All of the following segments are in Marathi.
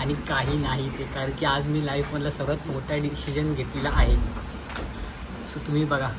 आणि काही नाही ते, कारण की आज मी लाईफमधला सर्वात मोठा डिसिजन घेतलेला आहे. सो तुम्ही बघा.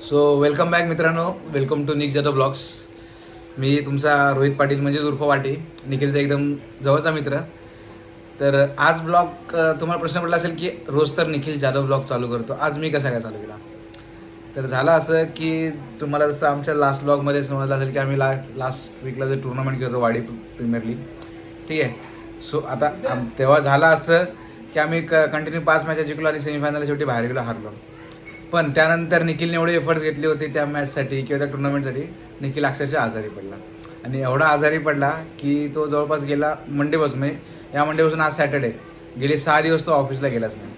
सो वेलकम बॅक मित्रांनो, welcome to Nick Jadhav blogs. मी तुमचा रोहित पाटील म्हणजे उर्फ वाटी, निखिलचा एकदम जवळचा मित्र. तर आज ब्लॉग तुम्हाला प्रश्न पडला असेल की रोज तर निखिल जाधव ब्लॉग चालू करतो, आज मी कसा काय चालू केला. तर झालं असं की तुम्हाला जसं आमच्या लास्ट ब्लॉगमध्ये समजलं असेल की आम्ही लास्ट वीकला जे टुर्नामेंट खेळतो वाडी प्रीमियर लीग, ठीक आहे. सो आता तेव्हा झालं असं की आम्ही कंटिन्यू 5 मॅचेस जिंकलो आणि सेमीफायनल शेवटी बाहेर गेलो, हारलो. पण त्यानंतर निखिलने एवढे एफर्ट्स घेतले होते त्या मॅचसाठी किंवा त्या टुर्नामेंटसाठी. निखिल अक्षरशः आजारी पडला आणि एवढा आजारी पडला की तो जवळपास गेला मंडेपासून, म्हणजे या मंडेपासून आज सॅटर्डे, गेले 6 दिवस तो ऑफिसला गेलाच नाही.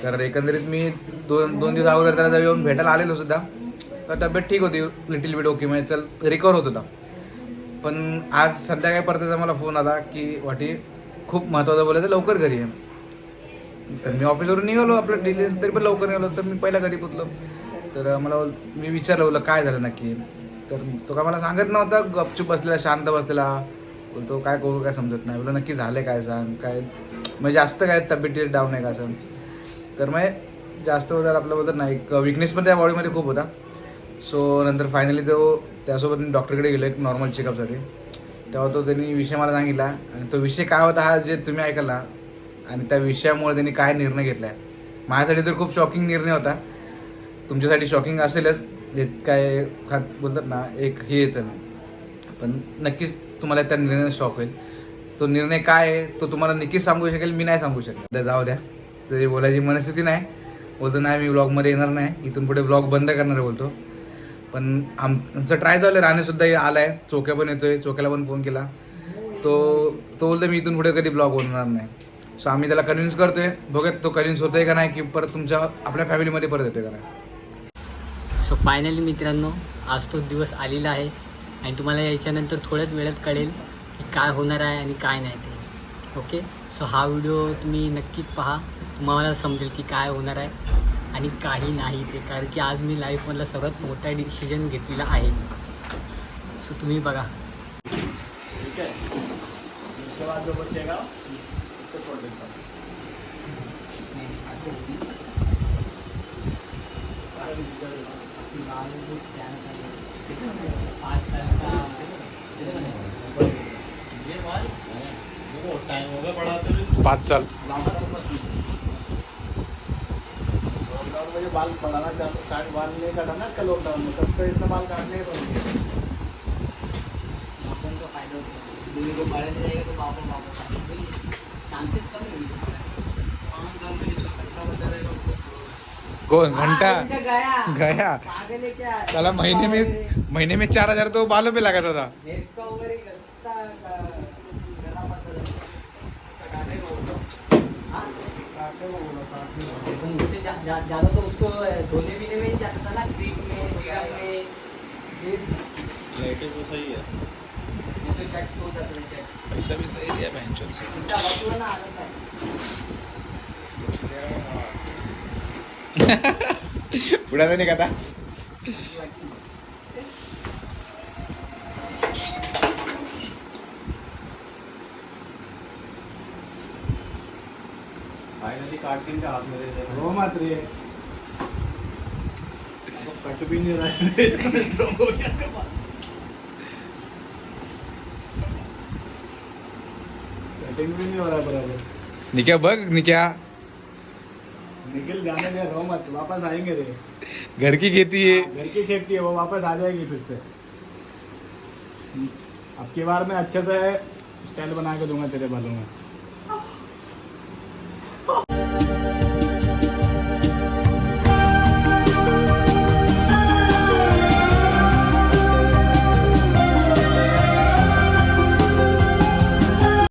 तर एकंदरीत मी दोन दिवस अगोदर त्याला येऊन भेटायला आलेलो सुद्धा. तर तब्येत ठीक होती, लिटिल बिट ओके, म्हणजे चल रिकवर होत होता. पण आज संध्याकाळी परत त्याचा मला फोन आला की वाटी खूप महत्त्वाचं बोलायचं, लवकर घरी आहे. तर मी ऑफिसवरून निघालो आपलं डेली, तरी पण लवकर निघालो. तर मी पहिला घरी पोचलो. तर मी विचारलं बोललं काय झालं नक्की. तर तो काय मला सांगत नव्हता, गपचूप बसलेला, शांत बसलेला. बोलतो काय करू काय समजत नाही. बोललो नक्की झालं काय सांग, काय म्हणजे जास्त काय तब्येती डाऊन आहे का सांग. तर मग जास्त होतं आपलं बोलत नाही, एक विकनेस पण त्या बॉडीमध्ये खूप होता. सो नंतर फायनली त्यासोबत मी डॉक्टरकडे गेलो एक नॉर्मल चेकअपसाठी. तेव्हा त्यांनी विषय मला सांगितला आणि तो विषय काय होता हा जे तुम्ही ऐकाल आणि त्या विषयामुळे त्यांनी काय निर्णय घेतला आहे. माझ्यासाठी तर खूप शॉकिंग निर्णय होता, तुमच्यासाठी शॉकिंग असेलच. जे काय बोलतात ना एक हेच आहे, पण नक्कीच तुम्हाला त्या निर्णयाने शॉक होईल. तो निर्णय काय आहे तो तुम्हाला नक्कीच सांगू शकेल, मी नाही सांगू शकत. जाऊ द्या, तरी बोलायची मनस्थिती नाही. बोलतो नाही मी व्लॉगमध्ये येणार नाही, इथून पुढे व्लॉग बंद करणार आहे बोलतो. पण आमचं ट्राय चालू आहे. राणेसुद्धा आला आहे, चोक्या पण येतोय, चोक्याला पण फोन केला. तो बोलतो मी इथून पुढे कधी ब्लॉग बनवणार नाही. सो आम्ही त्याला कन्व्हिन्स करतोय, बघत तो कन्व्हिन्स होतोय का नाही, की परत आपल्या फॅमिलीमध्ये परत येतोय का नाही. सो फायनली मित्रांनो, आज तो दिवस आलेला आहे आणि तुम्हाला याच्यानंतर थोड्याच वेळात कळेल की काय होणार आहे आणि काय नाही ते. ओके, सो हा व्हिडिओ तुम्ही नक्कीच पहा, तुम्हाला समजेल की काय होणार आहे आणि काही नाही ते, कारण की आज मी लाईफमधला सर्वात मोठा डिसिजन घेतलेला आहे. सो तुम्ही बघा. ठीक है, उसके बाद जो बचेगा उसको छोड़ देता हूँ. ये माल वो टाइम हो गया बड़ा, तो 5 साल लॉकडाउन में जो बाल बढ़ाना चाहता, बाल नहीं काटा ना इसका लॉकडाउन में, तब तो इतना बाल काटने को नहीं. आपण तो फायदा होतो, दोन्ही को बढ़ाने जाएगा तो वापस चान्सेस कमी होईल. कोण घंटा गया गया पागल है क्या? त्याला महीने में 4,000 तो बालों पे लागत होता. हेअरस्का वगैरे करता करना पड़ता है. उससे ज़्यादा तो उसको धोने पीने में ही जाता था ना, क्रीम में, सीरम में. लेटे तो सही है, ये तो चट हो जाता है. चट पैसा भी सही दिया बहनचोद. इतना वसूल ना आदत है. उडाला नाही का आता. फाइनली काट के हाथ में दे दे. रो मत रे, तो कट भी नहीं रहा है. स्ट्रोक हो गया इसके बाद. कटिंग भी नहीं हो रहा बराबर. निक्या बघ निक्या, निखिल जाने दे, रो मत, वापस आएंगे रे. घर की खेती है. घर की खेती है, वो वापस आ जाएगी फिर से. अब की बार मैं अच्छे से स्टाइल बना के दूंगा तेरे बालों में.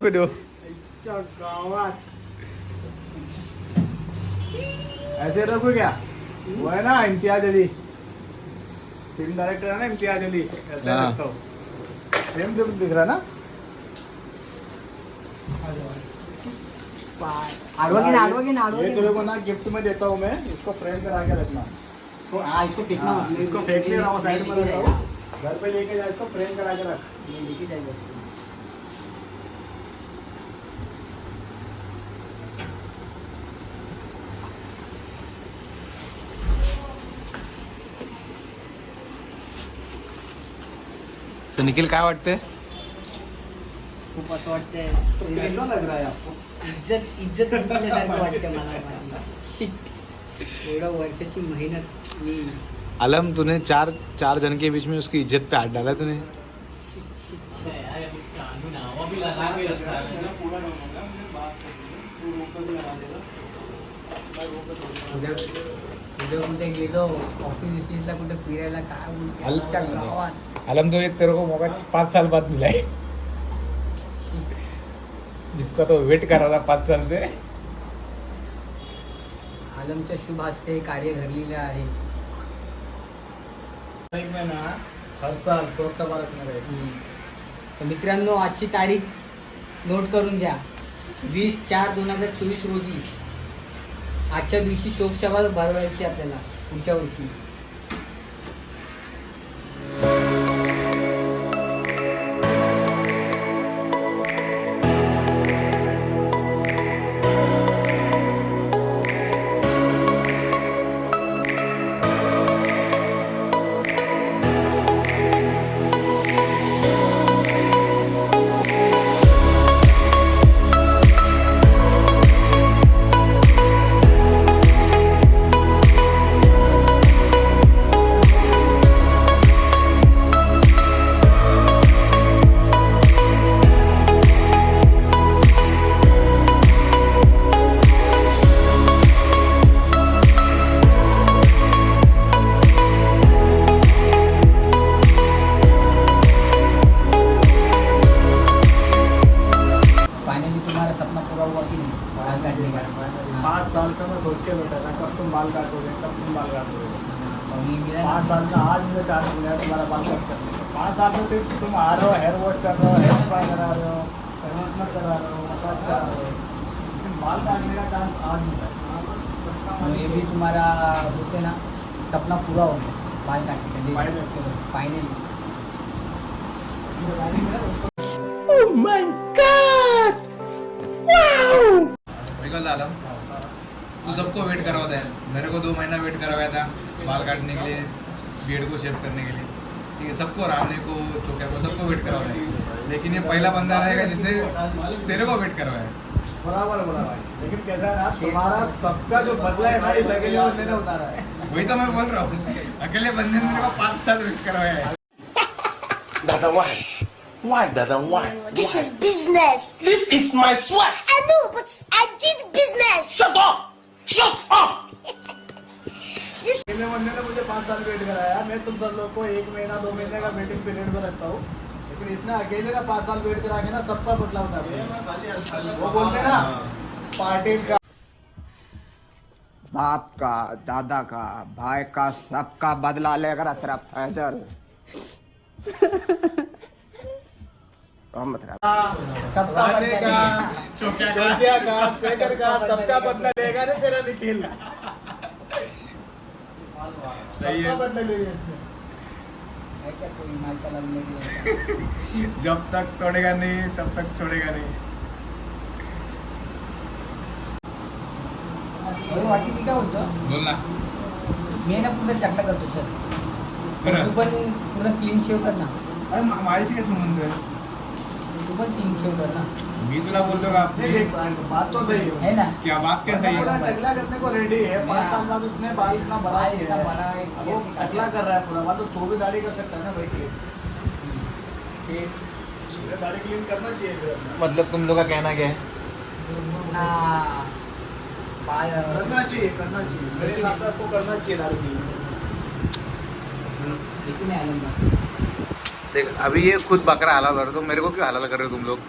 दो गावात ऐसे रखो क्या, वो है ना इम्तियाज अली, फिल्म डायरेक्टर है ना इम्तियाज अली, ऐसे हाँ. रखता हूँ. सेम दिख रहा ना. ये तेरे को ना गिफ्ट में देता हूँ मैं, इसको फ्रेम करा के रखना. इसको फेंकना मत. इसको फेंक ले रहा हूँ, साइड में रखता हूँ. घर पे लेके जाए इसको फ्रेम करा के रख. ये लेके जाएगा उसको. सो निखिल काय वाटतंय? खूप असं वाटतंय कैसा लग रहा है आपको? इज्जत जिंकल्यासारखं वाटतं मला माझी. एवढ्या वर्षाची मेहनत मी आलम तूने चार जन के बीच में उसकी इज्जत पे हाथ डाला तूने. उद्या कुठे गेलो ऑफिसला कुठे फिरायला काय बोलते आमच्या गावात आलम तो एक तेरे को मौका 5 साल बाद मिला है, जिसका तो वेट कर रहा था 5 साल से. आलमच्या शुभ हस्ते कार्य घडलेलं आहे. एक महीना हर साल सुरक्षा भारत में रहे. तर मित्रांनो आजची तारीख नोट करून घ्या. 20/4/2024 रोजी आजच्या दिवशी शोकसभा भरवायची आपल्याला पुढच्या वर्षी. फायनली तुम्हाला सपना पूरा हुआ की नहीं बाल काटने का? 5 साल से मैं सोच के बैठा था कब तुम बाल काटोगे, कब तुम बाल काटोगे. और ये मिला 5 साल में आज मुझे चांस मिला है तुम्हारा बाल कट करने का. 5 साल में सिर्फ तुम आ रहे हो, हेयर वॉश कर रहे हो, हेयर स्पा करा रहे हो, कंडीशनर करा रहे हो, मसाज करा रहे हो, लेकिन बाल काटने का चांस आज मिला है. और ये भी तुम्हारा बोलते ना सपना पूरा हो गया बाल काटने का. Finally. फाइनली बिकॉज आलम तू सबको वेट करवाता है. मेरे को 2 महीना वेट करवाया था बाल काटने के लिए, बियर्ड को शेव करने के लिए. ठीक है, सबको, रावने को, चोक्या को, सबको वेट करवाता है. लेकिन ये पहला बंदा रहेगा जिसने तेरे को वेट करवाया. बराबर बोला भाई. लेकिन कैसा है ना, तुम्हारा सबका जो बदला है ना इस अकेले बंदे ने उतारा है. वही तो मैं बोल रहा हूँ, अकेले बंदे ने मेरे को 5 साल वेट करवाया है. Dada, why? Why, Dada, why? This is business. This is my sweat! I know, but I did business. Shut up! Shut up! अकेले बंदे ने मुझे 5 साल वेट कराया. मैं तुम सब लोग को 1 महीना 2 महीने का वेटिंग पीरियड में रखता हूँ, लेकिन इसने अकेले ना 5 साल वेट करा के ना सबका बदला उतार दिया. वो बोलते ना पाटिल का बाप का, दादा का, भाई का, सबका बदला लेकर तेरा फैजल. सबका राणे बदला का, लेगा. चोटिया का, शेखर का, सबका बदला लेगा ना तेरा निखिल. सही सबका है. बदला लेगा इसने. है क्या कोई माल का लगने के लिए? जब तक तोड़ेगा नहीं तब तक छोड़ेगा नहीं. बरं वाटी मी काय बोलतो, बोल ना. मी आहे ना पूर्ण टाकला करतो सर. खरं? तू पण पूर्ण क्लीन शेव कर ना. अरे माझ्याशी काय संबंध आहे? तू पण क्लीन शेव कर ना. मी तुला बोलतो का नहीं, देख, बात तो सही है. है ना? क्या बात क्या सही पूरा है? टकला करने को रेडी है. 5 साल बाद उसने बाल इतना बड़ा बाल किया इतना है. बड़ा है. अब वो टकला कर रहा है पूरा. बात तो भी दाढ़ी कर सकता है ना भाई. दाढ़ी क्लीन करना चाहिए फिर अपना. मतलब तुम लोग का कहना क्या है? ना बाल करना चाहिए मेरे हिसाब से आपको करना चाहिए दाढ़ी क्लीन. लेकिन आलम ना देख, अभी ये खुद बकरा हलाल कर रहे हो, तो मेरे को क्यों हलाल कर रहे हो तुम लोग?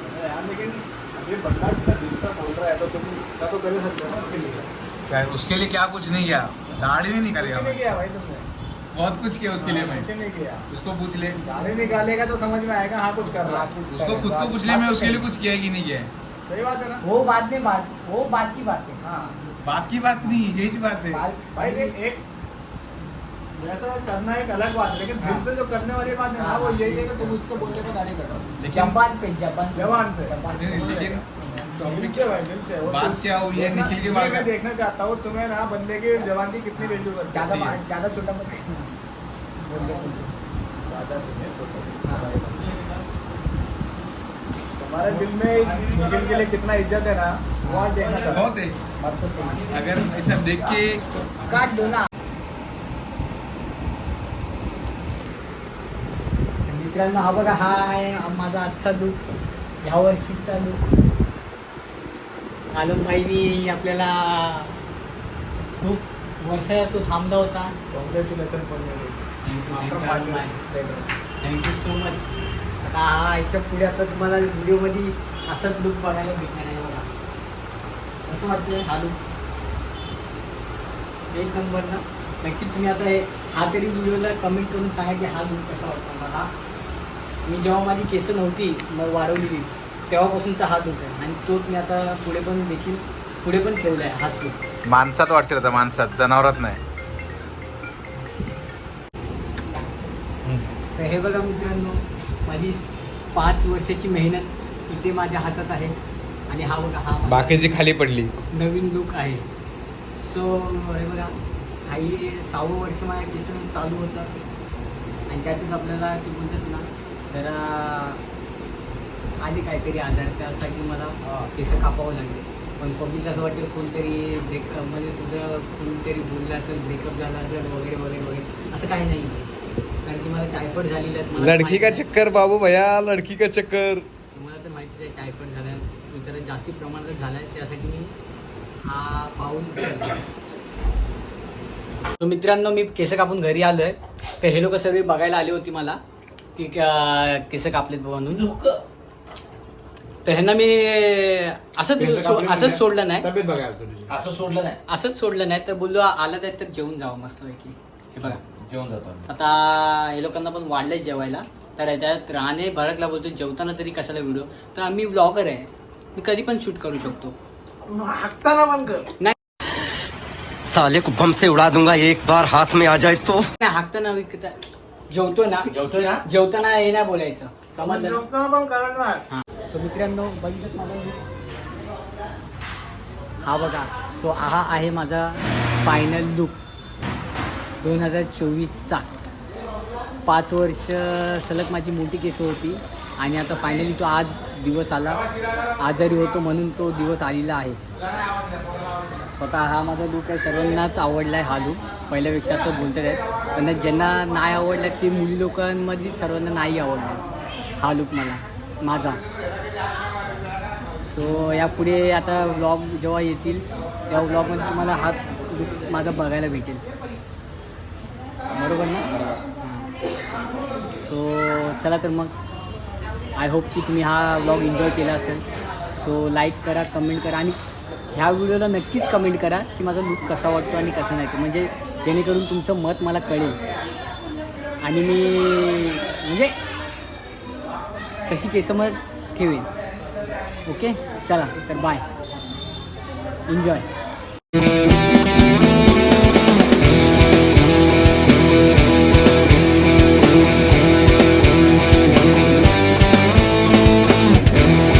अरे यार, लेकिन अभी बंदा इतना दिल से बोल रहा है तो तुम इसका तो कर ही सकते हो ना उसके लिए. क्या उसके लिए क्या कुछ नहीं किया, दाढ़ी नहीं कुछ निकालेगा नहीं मैं. किया भाई तुमने. बहुत कुछ किया उसके लिए मैं. कुछ नहीं किया. उसको पूछ ले, दाढ़ी निकालेगा तो समझ में आएगा हाँ कुछ कर रहा है. उसको खुद को पूछ ले मैं उसके लिए कुछ किया है कि नहीं किया है. सही बात है ना. वो बाद में बात की बात है. हाँ बात की बात नहीं, यही बात है. बाल भाई देख, एक वैसा करना एक अलग बात है, लेकिन दिल से जो करने वाली बात है ना वो यही है कि तुम उसको बोलने को तारीफ करो। जापान पे जापान जवान पे लेकिन दिल से भाई, दिल से। वो बात तुम- क्या हुई है देखना- निखिल की ये बात मैं देखना चाहता हूँ तुम्हें ना बंदे की जवान की कितनी वैल्यू करती ज्यादा है। ज्यादा छोटा मत ज्यादा नहीं, छोटा। तुम्हारे दिल में निखिल के लिए कितना इज्जत है ना वो आज देखना चाहता हूँ। बहुत है बात तो सही है। अगर ऐसा देख के काट दो ना मित्रांनो. हा बघा, हा आहे माझा आजचा लुक, ह्या वर्षीचा लुक. आलमबाईनी आपल्याला खूप वर्ष तो थांबला होता. Congratulation thank you so much. आता हा याच्या पुढे आता तुम्हाला व्हिडिओमध्ये असंच लुक बघायला भेटणार आहे बघा. कसं वाटतं हा लुक? एक नंबर ना. नक्की तुम्ही आता हा तरी व्हिडिओला कमेंट करून सांगा की हा लुक कसा वाटतो मला. मी जेव्हा माझी केस नव्हती मग वाढवलेली तेव्हापासूनचा हा लुक आहे आणि तोच मी आता पुढे पण ठेवला आहे हाच लुक. माणसात वाटशील आता, माणसात, जनावरात नाही. तर हे बघा मित्रांनो, माझी 5 वर्षाची मेहनत इथे माझ्या हातात आहे आणि हा बघा हा माझा बाकीची खाली पडली. नवीन लुक आहे. सो हे बघा, काही 6वं वर्ष माझ्या केसानं चालू होतं आणि त्यातच आपल्याला ते बोलतात ना जरा आले काहीतरी आजार, त्यासाठी मला केस कापावं लागले. पण पब्लिक असं वाटतं कोणतरी ब्रेकअप म्हणजे तुझं कोणतरी बोललं असेल, ब्रेकअप झाला असेल वगैरे वगैरे वगैरे. असं काही नाही आहे, कारण की मला टायफॉइड झालेलं आहे. मला लडकी माहिती का आहे. चक्कर बाबू भैया, लडकी का चक्कर. तुम्हाला तर माहितीच आहे टायफॉइड झाला आहे, मी जरा जास्ती प्रमाणात झाला आहे, त्यासाठी मी हा पाऊल उचलला. तर मित्रांनो, मी केस कापून घरी आलो आहे. तर हे लोक सर्व बघायला आले होती मला की केस कापलेत म्हणून. तर ह्यांना मी असंच सोडलं नाही, तब्येत बघा तुझी. असंच सोडलं नाही. तर बोललो आला तर जेवून जावं मस्तपैकी. हे बघा, जेवण जातो. आता हे लोकांना पण वाढलंय जेवायला. तर त्यात राणे भडकला बोलतो जेवताना तरी कशाला व्हिडिओ. तर आम्ही व्लॉगर आहे, मी कधी पण शूट करू शकतो. नाही साले को बम से उड़ा दूंगा एक बार हाथ में आ जाए तो. नाही, हाकताना विकता जेवतोय ना जेवताना हे नाही बोलायचं, समजलं. पण करणार. सो मित्रांनो, बघितलं माझा look? हा बघा. सो हा आहे माझा फायनल लुक 2024चा. 5 वर्ष सलग माझी मोठी केस होती आणि आता फायनली तो आज दिवस आला. आजारी होतो म्हणून तो दिवस आलेला आहे. स्वतः हा माझा लुक आहे, सर्वांनाच आवडला आहे हा लुक. पहिल्यापेक्षा असं बोलतात आहेत, पण ज्यांना नाही आवडला ते मुली लोकांमध्ये सर्वांना नाही आवडला हा लुक माझा. सो यापुढे आता व्लॉग जेव्हा येतील त्या व्लॉगमध्ये तुम्हाला हा लुक माझा बघायला भेटेल, बरोबर ना? सो चला तर मग, आय होप की तुम्ही हा व्लॉग एन्जॉय केला असेल. सो लाईक करा, कमेंट करा आणि ह्या व्हिडिओला नक्कीच कमेंट करा की माझा लुक कसा वाटतो आणि कसा नाही ते, म्हणजे जेणेकरून तुमचं मत मला कळेल आणि मी म्हणजे तशी केस मग ठेवेन. ओके, चला तर बाय, एन्जॉय.